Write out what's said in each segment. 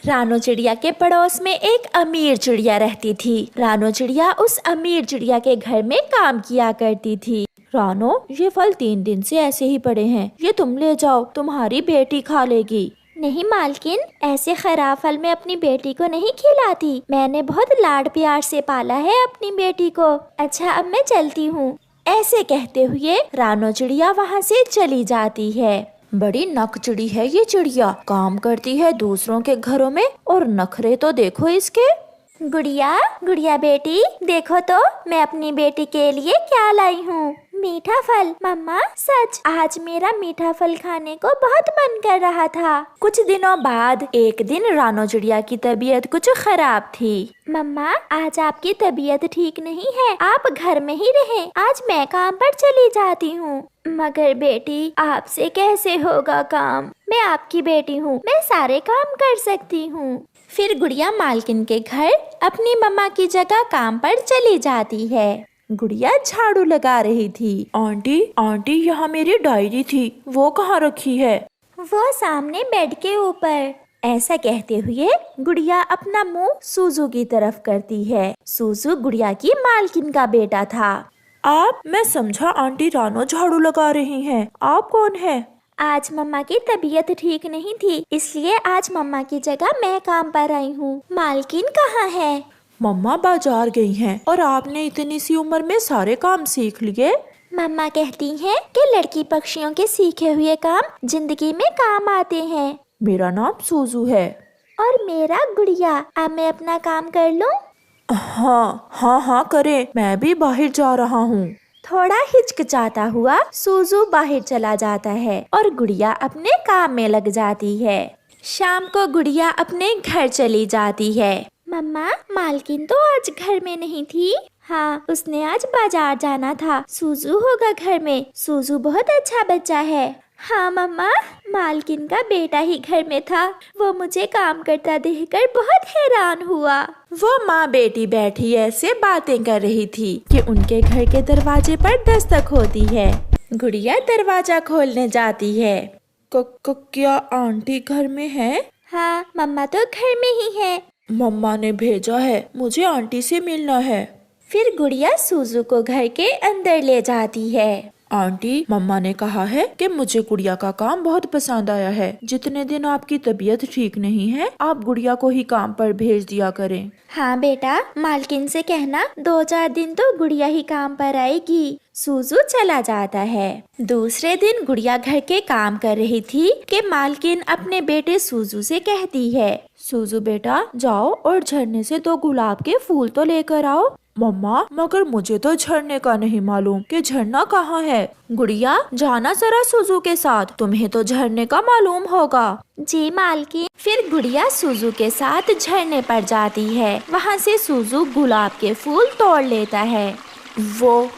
रानो चिड़िया के पड़ोस में एक अमीर चिड़िया रहती थी। रानो चिड़िया उस अमीर चिड़िया के घर में काम किया करती थी। रानो, ये फल 3 दिन से ऐसे ही पड़े हैं, ये तुम ले जाओ, तुम्हारी बेटी खा लेगी। नहीं मालकिन, ऐसे खराब फल मैं अपनी बेटी को नहीं खिलाती। मैंने बहुत लाड प्यार से पाला है अपनी बेटी को। अच्छा, अब मैं चलती हूँ। ऐसे कहते हुए रानो चिड़िया वहाँ से चली जाती है। बड़ी नकचड़ी है ये चिड़िया, काम करती है दूसरों के घरों में और नखरे तो देखो इसके। गुड़िया, गुड़िया बेटी, देखो तो मैं अपनी बेटी के लिए क्या लाई हूँ। मीठा फल। मम्मा, सच आज मेरा मीठा फल खाने को बहुत मन कर रहा था। कुछ दिनों बाद एक दिन रानो चिड़िया की तबीयत कुछ खराब थी। मम्मा, आज आपकी तबीयत ठीक नहीं है, आप घर में ही रहें। आज मैं काम पर चली जाती हूँ। मगर बेटी, आपसे कैसे होगा काम? मैं आपकी बेटी हूँ, मैं सारे काम कर सकती हूँ। फिर गुड़िया मालकिन के घर अपनी मम्मा की जगह काम पर चली जाती है। गुड़िया झाड़ू लगा रही थी। आंटी, आंटी, यहाँ मेरी डायरी थी, वो कहाँ रखी है? वो सामने बेड के ऊपर। ऐसा कहते हुए गुड़िया अपना मुंह सूजू की तरफ करती है। सूजू गुड़िया की मालकिन का बेटा था। आप? मैं समझा आंटी रानो झाड़ू लगा रही हैं। आप कौन है? आज मम्मा की तबीयत ठीक नहीं थी, इसलिए आज मम्मा की जगह मैं काम पर आई हूँ। मालकिन कहाँ है? मम्मा बाजार गई हैं। और आपने इतनी सी उम्र में सारे काम सीख लिए? मम्मा कहती हैं कि लड़की पक्षियों के सीखे हुए काम जिंदगी में काम आते हैं। मेरा नाम सूजू है। और मेरा गुड़िया। अब मैं अपना काम कर लूं? हाँ हाँ हाँ, करे, मैं भी बाहर जा रहा हूँ। थोड़ा हिचकिचाता हुआ सूजू बाहर चला जाता है और गुड़िया अपने काम में लग जाती है। शाम को गुड़िया अपने घर चली जाती है। मम्मा, मालकिन तो आज घर में नहीं थी। हाँ, उसने आज बाजार जाना था। सूजू होगा घर में। सूजू बहुत अच्छा बच्चा है। हाँ मम्मा, मालकिन का बेटा ही घर में था। वो मुझे काम करता देखकर बहुत हैरान हुआ। वो माँ बेटी बैठी ऐसे बातें कर रही थी कि उनके घर के दरवाजे पर दस्तक होती है। गुड़िया दरवाजा खोलने जाती है। क्या आंटी घर में है? हाँ, मम्मा तो घर में ही है। मम्मा ने भेजा है, मुझे आंटी से मिलना है। फिर गुड़िया सूजू को घर के अंदर ले जाती है। आंटी, मम्मा ने कहा है कि मुझे गुड़िया का काम बहुत पसंद आया है। जितने दिन आपकी तबीयत ठीक नहीं है, आप गुड़िया को ही काम पर भेज दिया करें। हाँ बेटा, मालकिन से कहना 2-4 दिन तो गुड़िया ही काम पर आएगी। सूजू चला जाता है। दूसरे दिन गुड़िया घर के काम कर रही थी कि मालकिन अपने बेटे सूजू से कहती है, सूजू बेटा, जाओ और झरने से 2 गुलाब के फूल तो लेकर आओ। मम्मा, मगर मुझे तो झरने का नहीं मालूम कि झरना कहाँ है। गुड़िया, जाना जरा सूजू के साथ, तुम्हें तो झरने का मालूम होगा। जी मालकिन। फिर गुड़िया सूजू के साथ झरने पर जाती है। वहाँ से सूजू गुलाब के फूल तोड़ लेता है।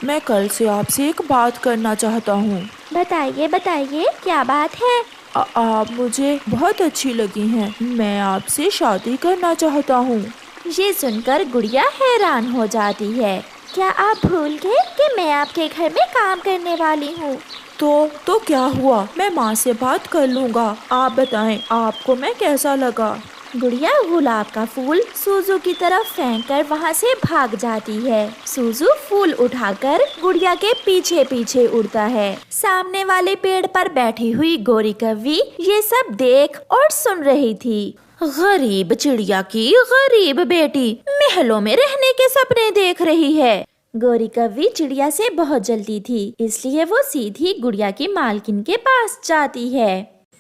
मैं कल से आपसे एक बात करना चाहता हूँ। बताइए बताइए, क्या बात है? आप मुझे बहुत अच्छी लगी हैं। मैं आपसे शादी करना चाहता हूँ। ये सुनकर गुड़िया हैरान हो जाती है। क्या आप भूल गए कि मैं आपके घर में काम करने वाली हूँ? तो क्या हुआ? मैं माँ से बात कर लूँगा। आप बताएं, आपको मैं कैसा लगा? गुड़िया गुलाब का फूल सूजू की तरफ फेंक कर वहाँ से भाग जाती है। सूजू फूल उठाकर गुड़िया के पीछे पीछे उड़ता है। सामने वाले पेड़ पर बैठी हुई गोरी कौवी ये सब देख और सुन रही थी। गरीब चिड़िया की गरीब बेटी महलों में रहने के सपने देख रही है। गोरी कौवी चिड़िया से बहुत जलती थी, इसलिए वो सीधी गुड़िया की मालकिन के पास जाती है।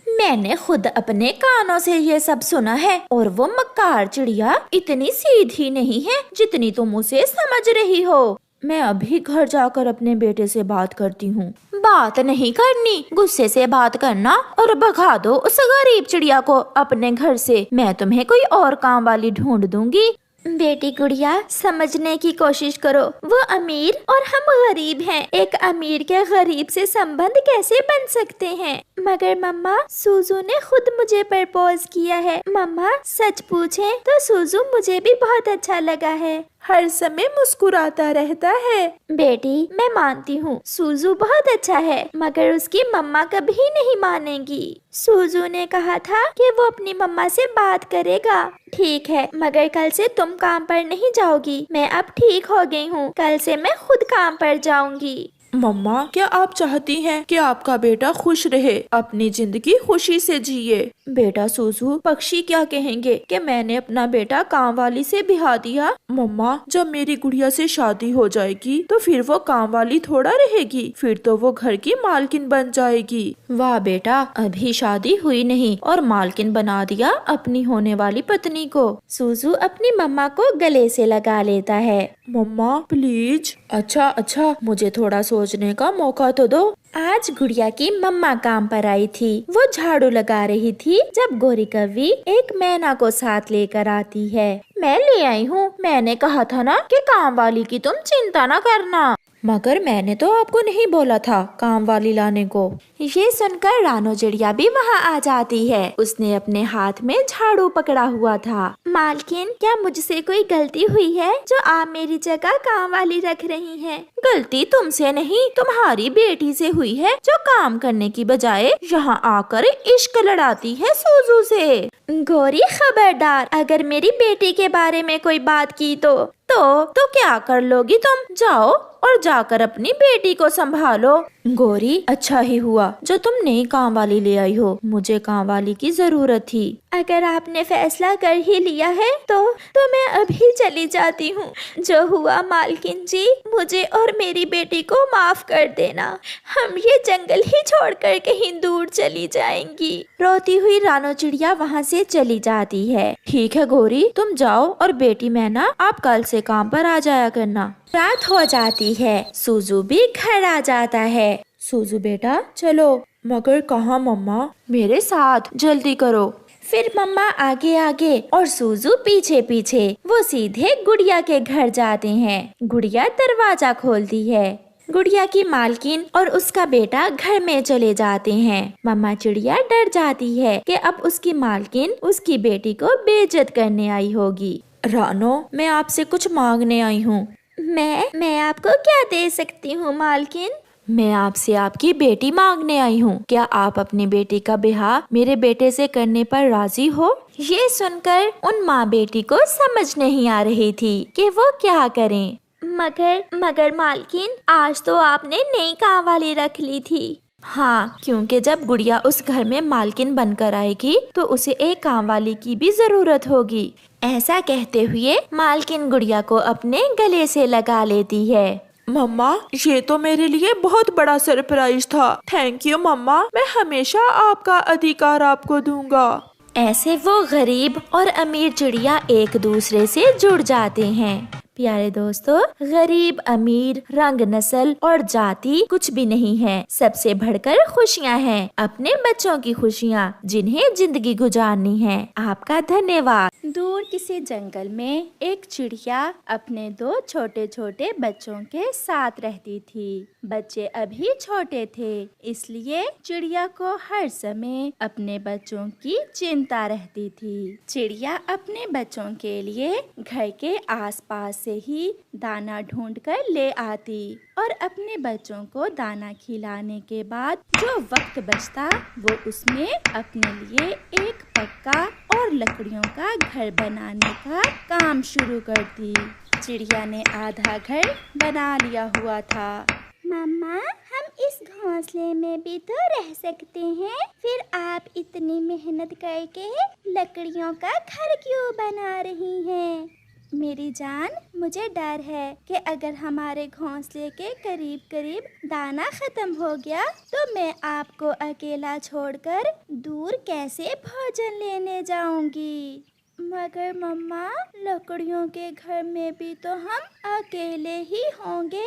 मैंने खुद अपने कानों से ये सब सुना है और वो मक्कार चिड़िया इतनी सीधी नहीं है जितनी तुम उसे समझ रही हो। मैं अभी घर जाकर अपने बेटे से बात करती हूँ। बात नहीं करनी, गुस्से से बात करना और भगा दो उस गरीब चिड़िया को अपने घर से। मैं तुम्हें कोई और काम वाली ढूंढ दूंगी। बेटी गुड़िया, समझने की कोशिश करो। वो अमीर और हम गरीब हैं। एक अमीर के गरीब से संबंध कैसे बन सकते हैं? मगर मम्मा, सूजू ने खुद मुझे प्रपोज किया है। मम्मा, सच पूछें तो सूजू मुझे भी बहुत अच्छा लगा है। हर समय मुस्कुराता रहता है। बेटी, मैं मानती हूँ सूजू बहुत अच्छा है, मगर उसकी मम्मा कभी नहीं मानेगी। सूजू ने कहा था कि वो अपनी मम्मा से बात करेगा। ठीक है, मगर कल से तुम काम पर नहीं जाओगी। मैं अब ठीक हो गई हूँ, कल से मैं खुद काम पर जाऊंगी। मम्मा, क्या आप चाहती हैं कि आपका बेटा खुश रहे, अपनी जिंदगी खुशी से जिए? बेटा सूजू, पक्षी क्या कहेंगे कि मैंने अपना बेटा काम वाली से ब्याह दिया? मम्मा, जब मेरी गुड़िया से शादी हो जाएगी तो फिर वो काम वाली थोड़ा रहेगी, फिर तो वो घर की मालकिन बन जाएगी। वाह बेटा, अभी शादी हुई नहीं और मालकिन बना दिया अपनी होने वाली पत्नी को। सूजू अपनी मम्मा को गले से लगा लेता है। मम्मा प्लीज। अच्छा, मुझे थोड़ा सोचने का मौका तो दो। आज गुड़िया की मम्मा काम पर आई थी। वो झाड़ू लगा रही थी जब गोरी कव्वी एक मैना को साथ लेकर आती है। मैं ले आई हूँ, मैंने कहा था ना कि काम वाली की तुम चिंता न करना। मगर मैंने तो आपको नहीं बोला था काम वाली लाने को। ये सुनकर रानो चिड़िया भी वहाँ आ जाती है। उसने अपने हाथ में झाड़ू पकड़ा हुआ था। मालकिन, क्या मुझसे कोई गलती हुई है जो आप मेरी जगह काम वाली रख रही हैं? गलती तुमसे नहीं, तुम्हारी बेटी से हुई है, जो काम करने की बजाय यहाँ आकर इश्क लड़ाती है सूजू से। गोरी खबरदार, अगर मेरी बेटी के बारे में कोई बात की तो क्या कर लोगी तुम? जाओ और जाकर अपनी बेटी को संभालो। गोरी, अच्छा ही हुआ जो तुम नई काम वाली ले आई हो, मुझे काम वाली की जरूरत थी। अगर आपने फैसला कर ही लिया है तो मैं अभी चली जाती हूँ। जो हुआ मालकिन जी, मुझे और मेरी बेटी को माफ कर देना। हम ये जंगल ही छोड़कर कहीं दूर चली जाएंगी। रोती हुई रानो चिड़िया वहाँ से चली जाती है। ठीक है गोरी, तुम जाओ और बेटी मैना आप कल से काम पर आ जाया करना। रात हो जाती है, सूजू भी घर आ जाता है। सूजू बेटा चलो। मगर कहाँ मम्मा? मेरे साथ, जल्दी करो। फिर मम्मा आगे आगे और सूजू पीछे पीछे। वो सीधे गुड़िया के घर जाते हैं। गुड़िया दरवाजा खोलती है। गुड़िया की मालकिन और उसका बेटा घर में चले जाते हैं। मम्मा चिड़िया डर जाती है कि अब उसकी मालकिन उसकी बेटी को बेइज्जत करने आई होगी। रानो, मैं आपसे कुछ मांगने आई हूँ। मैं आपको क्या दे सकती हूँ मालकिन? मैं आपसे आपकी बेटी मांगने आई हूँ। क्या आप अपनी बेटी का ब्याह मेरे बेटे से करने पर राजी हो? ये सुनकर उन माँ बेटी को समझ नहीं आ रही थी कि वो क्या करें। मगर मालकिन, आज तो आपने नई काम वाली रख ली थी। हाँ, क्योंकि जब गुड़िया उस घर में मालकिन बनकर आएगी तो उसे एक काम वाली की भी जरूरत होगी। ऐसा कहते हुए मालकिन गुड़िया को अपने गले से लगा लेती है। मम्मा, ये तो मेरे लिए बहुत बड़ा सरप्राइज था। थैंक यू मम्मा, मैं हमेशा आपका अधिकार आपको दूंगा। ऐसे वो गरीब और अमीर चिड़िया एक दूसरे से जुड़ जाते हैं। प्यारे दोस्तों, गरीब अमीर रंग नस्ल और जाति कुछ भी नहीं है। सबसे बढ़कर खुशियाँ हैं, अपने बच्चों की खुशियाँ जिन्हें जिंदगी गुजारनी है। आपका धन्यवाद। दूर किसी जंगल में एक चिड़िया अपने 2 छोटे छोटे बच्चों के साथ रहती थी। बच्चे अभी छोटे थे, इसलिए चिड़िया को हर समय अपने बच्चों की चिंता रहती थी। चिड़िया अपने बच्चों के लिए घर के आसपास से ही दाना ढूंढकर ले आती और अपने बच्चों को दाना खिलाने के बाद जो वक्त बचता वो उसमें अपने लिए एक पक्का और लकड़ियों का घर बनाने का काम शुरू करती। चिड़िया ने आधा घर बना लिया हुआ था। मम्मा, हम इस घोंसले में भी तो रह सकते हैं। फिर आप इतनी मेहनत करके लकड़ियों का घर क्यों बना रही हैं? मेरी जान, मुझे डर है कि अगर हमारे घोंसले के करीब करीब दाना खत्म हो गया तो मैं आपको अकेला छोड़कर दूर कैसे भोजन लेने जाऊंगी। मगर मम्मा, लकड़ियों के घर में भी तो हम अकेले ही होंगे।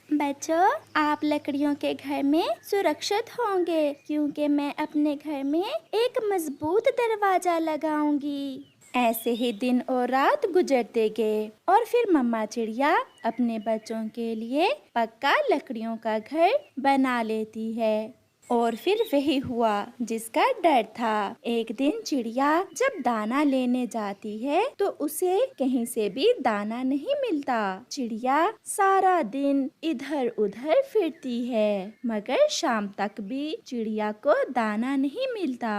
बच्चों, आप लकड़ियों के घर में सुरक्षित होंगे क्योंकि मैं अपने घर में एक मजबूत दरवाजा लगाऊंगी। ऐसे ही दिन और रात गुजरते गए और फिर मम्मा चिड़िया अपने बच्चों के लिए पक्का लकड़ियों का घर बना लेती है। और फिर वही हुआ जिसका डर था। एक दिन चिड़िया जब दाना लेने जाती है तो उसे कहीं से भी दाना नहीं मिलता। चिड़िया सारा दिन इधर उधर फिरती है मगर शाम तक भी चिड़िया को दाना नहीं मिलता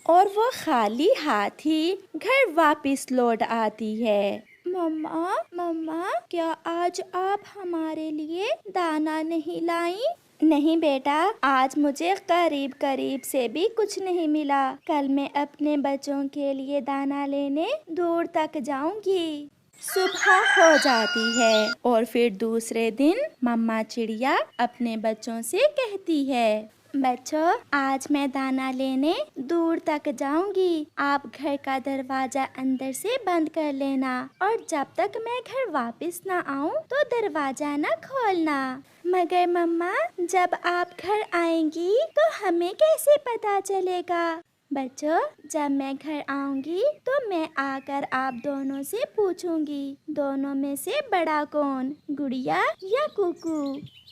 और वो खाली हाथ ही घर वापस लौट आती है। मम्मा मम्मा, क्या आज आप हमारे लिए दाना नहीं लाई? नहीं बेटा, आज मुझे करीब करीब से भी कुछ नहीं मिला। कल मैं अपने बच्चों के लिए दाना लेने दूर तक जाऊंगी। सुबह हो जाती है और फिर दूसरे दिन मम्मा चिड़िया अपने बच्चों से कहती है, बच्चों, आज मैं दाना लेने दूर तक जाऊंगी। आप घर का दरवाजा अंदर से बंद कर लेना और जब तक मैं घर वापस ना आऊं तो दरवाजा ना खोलना। मगर मम्मा, जब आप घर आएंगी तो हमें कैसे पता चलेगा? बच्चों, जब मैं घर आऊंगी तो मैं आकर आप दोनों से पूछूंगी, दोनों में से बड़ा कौन, गुड़िया या कुकू?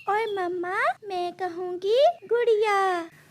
और मम्मा, मैं कहूँगी गुड़िया।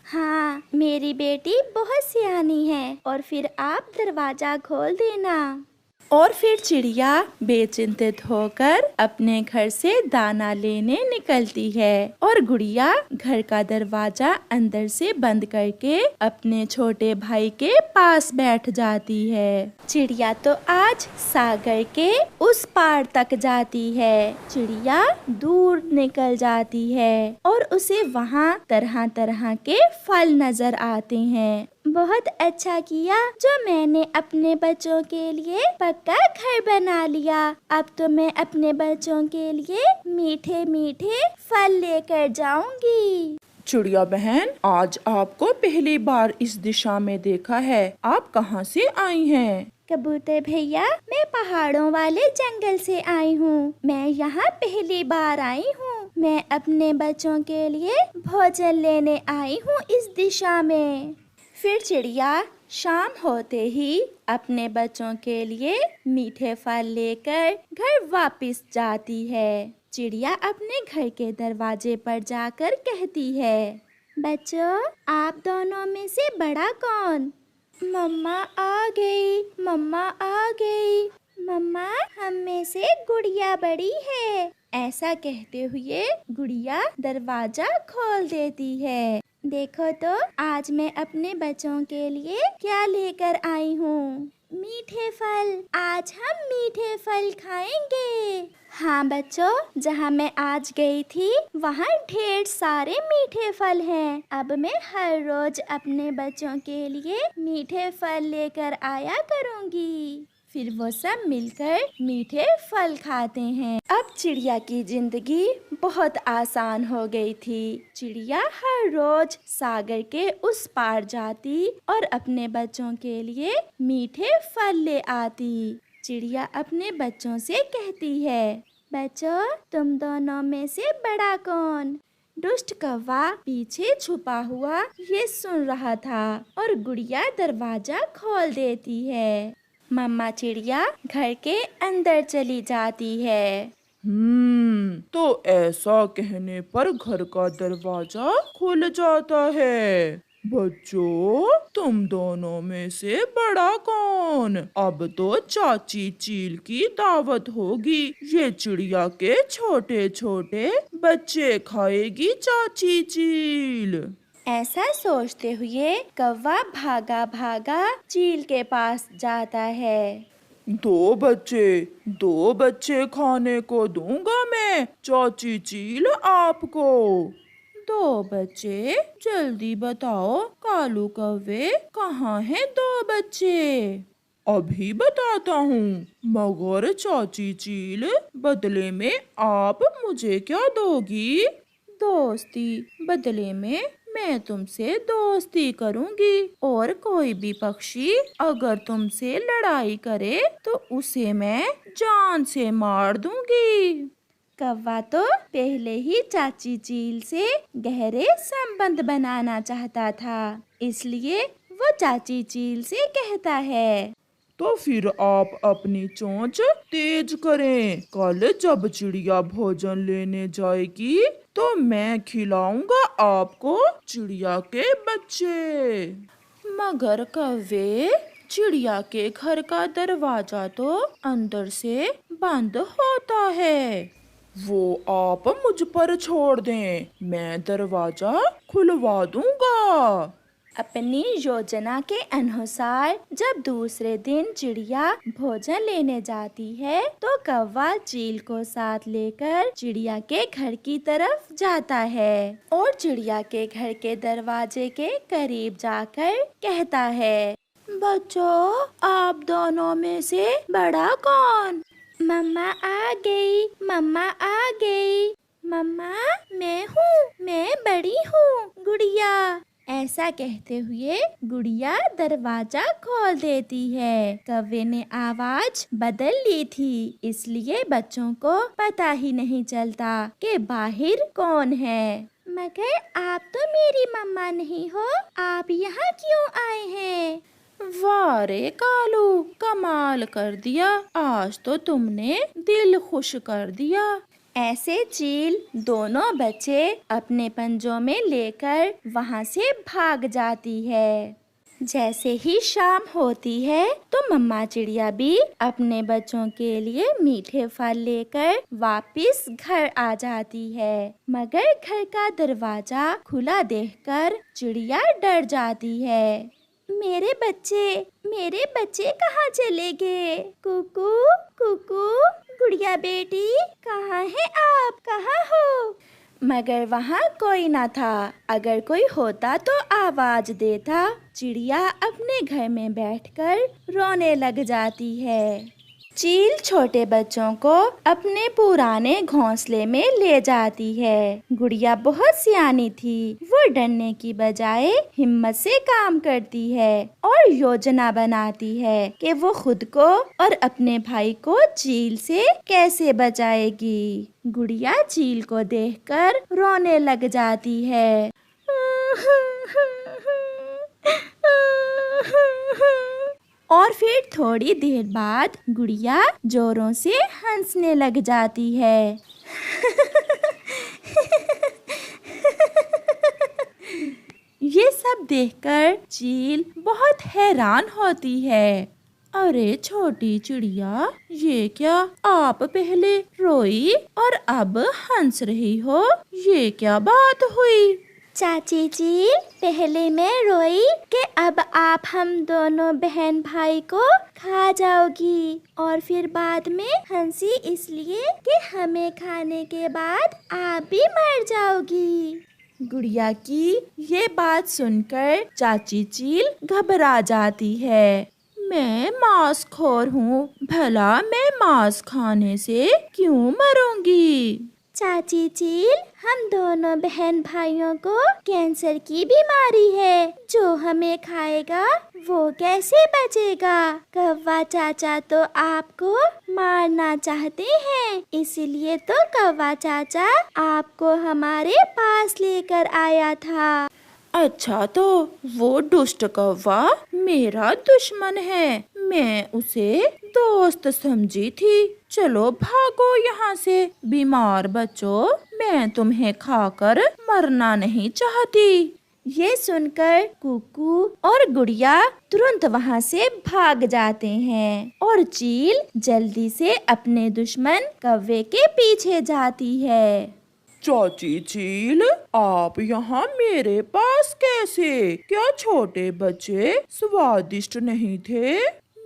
हाँ, मेरी बेटी बहुत सियानी है। और फिर आप दरवाजा खोल देना। और फिर चिड़िया बेचिंतित होकर अपने घर से दाना लेने निकलती है और गुड़िया घर का दरवाजा अंदर से बंद करके अपने छोटे भाई के पास बैठ जाती है। चिड़िया तो आज सागर के उस पार तक जाती है। चिड़िया दूर निकल जाती है और उसे वहाँ तरह तरह के फल नजर आते हैं। बहुत अच्छा किया जो मैंने अपने बच्चों के लिए पक्का घर बना लिया। अब तो मैं अपने बच्चों के लिए मीठे मीठे फल लेकर जाऊंगी। चिड़िया बहन, आज आपको पहली बार इस दिशा में देखा है। आप कहाँ से आई हैं? कबूतर भैया, मैं पहाड़ों वाले जंगल से आई हूँ। मैं यहाँ पहली बार आई हूँ। मैं अपने बच्चों के लिए भोजन लेने आई हूँ इस दिशा में। फिर चिड़िया शाम होते ही अपने बच्चों के लिए मीठे फल लेकर घर वापस जाती है। चिड़िया अपने घर के दरवाजे पर जाकर कहती है, बच्चों, आप दोनों में से बड़ा कौन? मम्मा आ गई, मम्मा आ गई। मम्मा, हम में से गुड़िया बड़ी है। ऐसा कहते हुए गुड़िया दरवाजा खोल देती है। देखो तो आज मैं अपने बच्चों के लिए क्या लेकर आई हूँ। मीठे फल। आज हम मीठे फल खाएंगे। हाँ बच्चों, जहाँ मैं आज गई थी वहाँ ढेर सारे मीठे फल हैं। अब मैं हर रोज अपने बच्चों के लिए मीठे फल लेकर आया करूँगी। फिर वो सब मिलकर मीठे फल खाते हैं। अब चिड़िया की जिंदगी बहुत आसान हो गई थी। चिड़िया हर रोज सागर के उस पार जाती और अपने बच्चों के लिए मीठे फल ले आती। चिड़िया अपने बच्चों से कहती है, बच्चों, तुम दोनों में से बड़ा कौन? दुष्ट कौवा पीछे छुपा हुआ ये सुन रहा था और गुड़िया दरवाजा खोल देती है। मम्मा चिड़िया घर के अंदर चली जाती है। तो ऐसा कहने पर घर का दरवाजा खुल जाता है। बच्चों, तुम दोनों में से बड़ा कौन? अब तो चाची चील की दावत होगी। ये चिड़िया के छोटे छोटे बच्चे खाएगी चाची चील। ऐसा सोचते हुए कौवा भागा भागा चील के पास जाता है। दो बच्चे खाने को दूंगा मैं चाची चील आपको। 2 बच्चे? जल्दी बताओ कालू कौवे, कहाँ हैं 2 बच्चे? अभी बताता हूँ, मगर चाची चील बदले में आप मुझे क्या दोगी? दोस्ती? बदले में मैं तुमसे दोस्ती करूंगी और कोई भी पक्षी अगर तुमसे लड़ाई करे तो उसे मैं जान से मार दूंगी। कौवा तो पहले ही चाची चील से गहरे संबंध बनाना चाहता था, इसलिए वो चाची चील से कहता है, तो फिर आप अपनी चोंच तेज करें। कल जब चिड़िया भोजन लेने जाएगी तो मैं खिलाऊंगा आपको चिड़िया के बच्चे। मगर कौवे, चिड़िया के घर का दरवाजा तो अंदर से बंद होता है। वो आप मुझ पर छोड़ दें, मैं दरवाजा खुलवा दूंगा। अपनी योजना के अनुसार जब दूसरे दिन चिड़िया भोजन लेने जाती है तो कौवा चील को साथ लेकर चिड़िया के घर की तरफ जाता है और चिड़िया के घर के दरवाजे के करीब जाकर कहता है, बच्चों, आप दोनों में से बड़ा कौन? मम्मा आ गई, मम्मा आ गई। मम्मा, मैं हूँ, मैं बड़ी हूँ, गुड़िया। ऐसा कहते हुए गुड़िया दरवाजा खोल देती है। कौवे ने आवाज बदल ली थी, इसलिए बच्चों को पता ही नहीं चलता कि बाहर कौन है। मगर आप तो मेरी मम्मा नहीं हो, आप यहाँ क्यों आए हैं? वाह रे कालू, कमाल कर दिया, आज तो तुमने दिल खुश कर दिया। ऐसे चील दोनों बच्चे अपने पंजों में लेकर वहाँ से भाग जाती है। जैसे ही शाम होती है तो मम्मा चिड़िया भी अपने बच्चों के लिए मीठे फल लेकर वापस घर आ जाती है। मगर घर का दरवाजा खुला देखकर चिड़िया डर जाती है। मेरे बच्चे कहाँ चले गए? कुकू, कुकू, गुड़िया बेटी, कहाँ है आप? कहाँ हो? मगर वहाँ कोई न था। अगर कोई होता तो आवाज देता। चिड़िया अपने घर में बैठकर रोने लग जाती है। चील छोटे बच्चों को अपने पुराने घोंसले में ले जाती है। गुड़िया बहुत सियानी थी, वो डरने की बजाय हिम्मत से काम करती है और योजना बनाती है कि वो खुद को और अपने भाई को चील से कैसे बचाएगी। गुड़िया चील को देखकर रोने लग जाती है। और फिर थोड़ी देर बाद गुड़िया जोरों से हंसने लग जाती है। ये सब देखकर चील बहुत हैरान होती है। अरे छोटी चिड़िया, ये क्या, आप पहले रोई और अब हंस रही हो, ये क्या बात हुई? चाची जी, पहले मैं रोई कि अब आप हम दोनों बहन भाई को खा जाओगी, और फिर बाद में हंसी इसलिए कि हमें खाने के बाद आप भी मर जाओगी। गुड़िया की ये बात सुनकर चाची चील घबरा जाती है। मैं मांसखोर हूँ, भला मैं मांस खाने से क्यों मरूंगी? चाची चील, हम दोनों बहन भाइयों को कैंसर की बीमारी है, जो हमें खाएगा वो कैसे बचेगा? कौवा चाचा तो आपको मारना चाहते हैं, इसलिए तो कौवा चाचा आपको हमारे पास लेकर आया था। अच्छा, तो वो दुष्ट कौवा मेरा दुश्मन है, मैं उसे दोस्त समझी थी। चलो भागो यहाँ से, बीमार बच्चों, मैं तुम्हें खाकर मरना नहीं चाहती। ये सुनकर कुकू और गुड़िया तुरंत वहाँ से भाग जाते हैं और चील जल्दी से अपने दुश्मन कौवे के पीछे जाती है। चाची चील, आप यहाँ मेरे पास कैसे? क्या छोटे बच्चे स्वादिष्ट नहीं थे?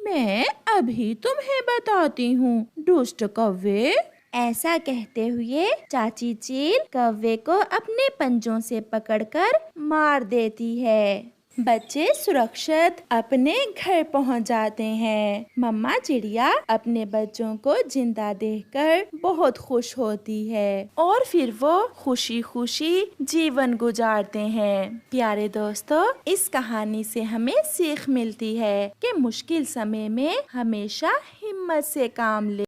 मैं अभी तुम्हें बताती हूँ, दुष्ट कौवे। ऐसा कहते हुए चाची चील कौवे को अपने पंजों से पकड़कर मार देती है। बच्चे सुरक्षित अपने घर पहुंच जाते हैं। मम्मा चिड़िया अपने बच्चों को जिंदा देखकर बहुत खुश होती है और फिर वो खुशी खुशी जीवन गुजारते हैं। प्यारे दोस्तों, इस कहानी से हमें सीख मिलती है कि मुश्किल समय में हमेशा हिम्मत से काम ले।